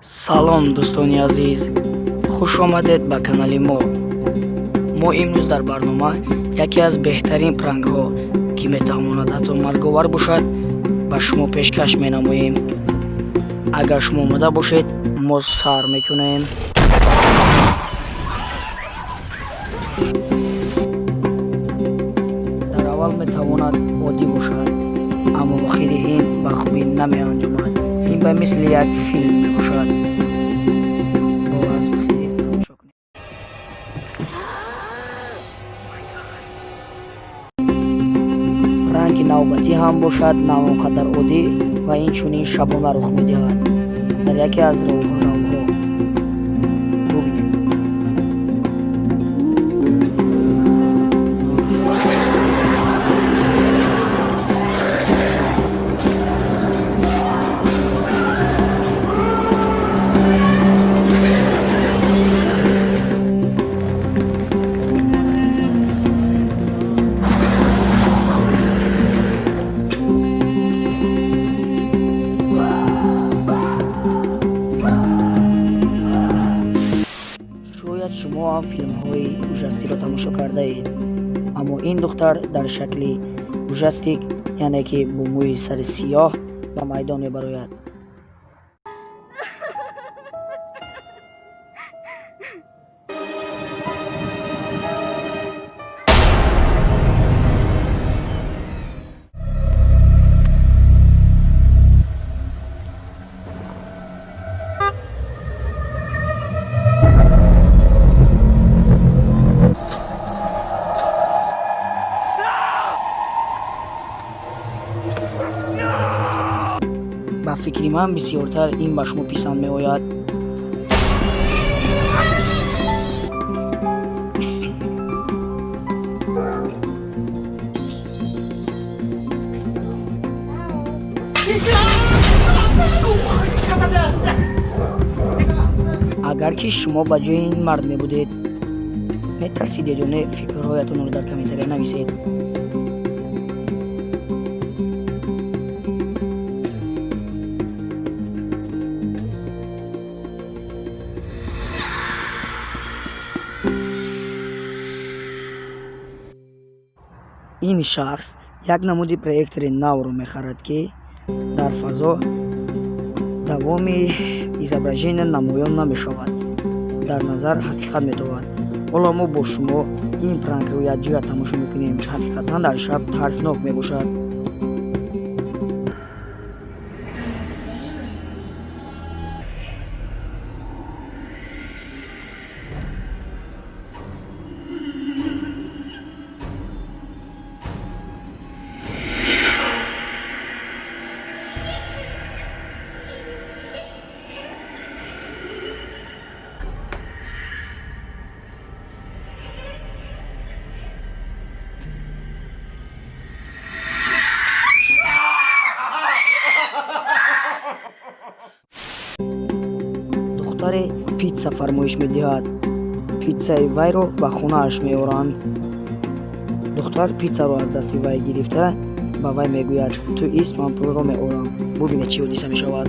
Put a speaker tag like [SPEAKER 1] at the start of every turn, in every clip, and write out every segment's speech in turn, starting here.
[SPEAKER 1] салом дӯстони азиз, хуш омадед ба канали мо имрӯз дар барнома яке аз беҳтарин прангҳо ки метавонад ҳатто марговар бошад ба шумо пешкаш менамоем. Агар шумо омода бошед, мо сар мекунем. дар аввал метавонад оддӣ бошад, аммо охири ин ба хубӣ намеанҷомад. ин ба мисли як филм мебошад. ранги навбатӣ ҳам бошад, на он қадар оддӣ ва инчунин шабона рух медиҳад дар яке аз равҳо. шумо ҳам филмҳои ужастиро тамошо кардаед, аммо ин духтар дар шакли ужастик, яъне ки бо мӯи сари сиёҳ ба майдон мебарояд. ба фикри ман бисёртар ин ба шумо писанд меояд. агар ки шумо ба ҷои ин мард мебудед, метарсидед ё не фикрҳоятонро дар комментария нависед. ин шахс як намуди проектори навро мехарад, ки дар фазо давоми изображение намоён намешавад, дар назар ҳақиқат метавад. ҳоло мо бо шумо ин пранкро якҷоя тамошо мекунем. ҳақиқатан дар шаб тарснок мебошад. духтаре питса фармоиш медиҳад. питсаи вайро ба хонааш меоранд. духтар питсаро аз дасти вай гирифта ба вай мегӯяд: ту ист, ман пулро меорам. бубинед чӣ ҳодиса мешавад.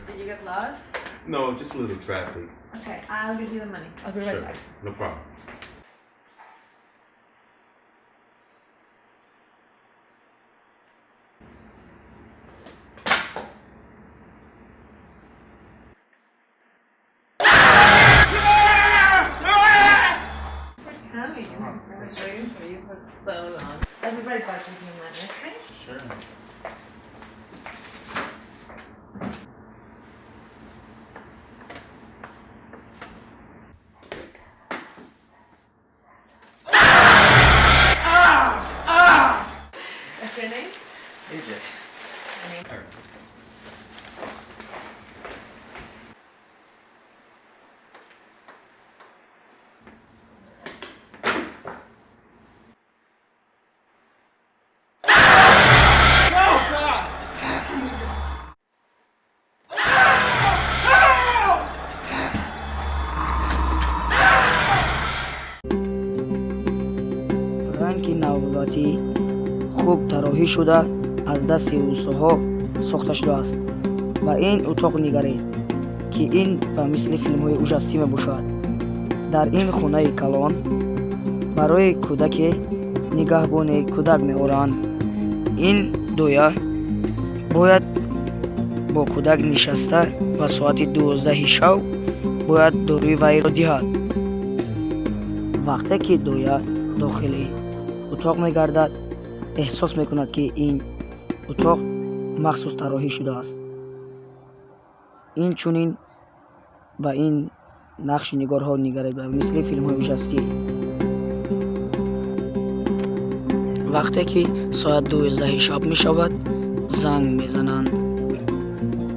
[SPEAKER 2] Did you get lost?
[SPEAKER 3] No, just a little traffic.
[SPEAKER 2] Okay, I'll give you the money. I'll be right back.
[SPEAKER 3] No problem.
[SPEAKER 2] Coming. I was waiting for you for so long. I'll be right back with your money, okay?
[SPEAKER 3] Sure.
[SPEAKER 1] خوب طراحی شده از دست اوستاها ساخته شده است. و این اتاق نگارید که این به مثل فیلم های اوجستی میباشد. در این خانه کلان برای کودک نگهبانی کودک میآورند. این دویا باید با کودک نشسته و ساعت 12 شب باید داروی وی را دهد. وقتی که دویا داخل اتاق میگردد احساس میکند که این اتاق مخصوص طراحی شده است. این چونین با این نقش نگارها نگارید مثل فیلم های اوجستی. وقتی که ساعت 12 شب می شود زنگ میزنند.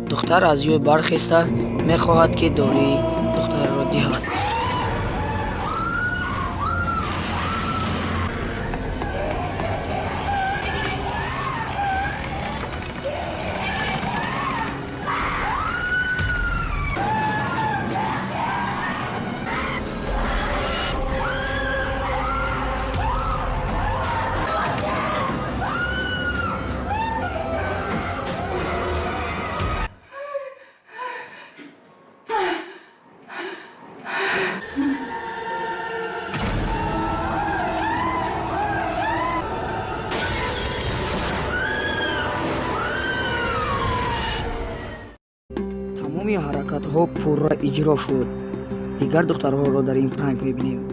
[SPEAKER 1] دختر از جای برخسته می خواهد که داروی دختر را دهد. تمامی حرکت ها پورا اجرا شد. دیگر دخترها را در این پرانک میبینیم.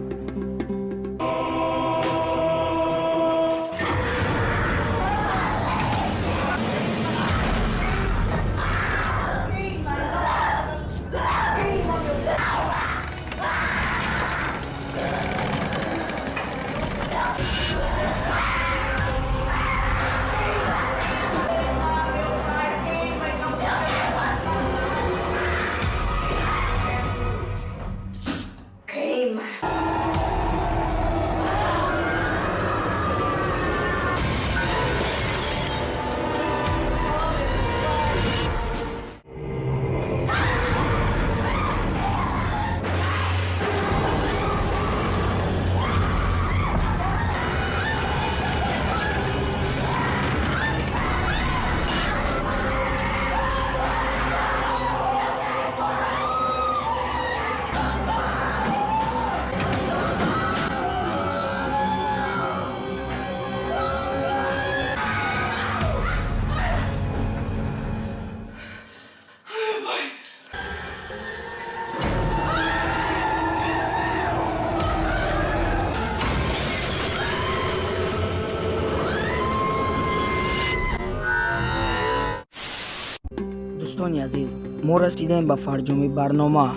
[SPEAKER 1] دوستان عزیز، ما رسیدیم به فرجام برنامه.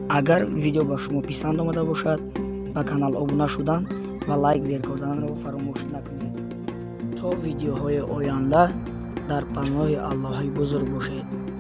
[SPEAKER 1] اگر ویدیو به شما پسند آمده باشد به کانال ابونه شدن و لایک زیر کردن را فراموش نکنید. تا ویدیوهای آینده در پناه الله بزرگ باشید.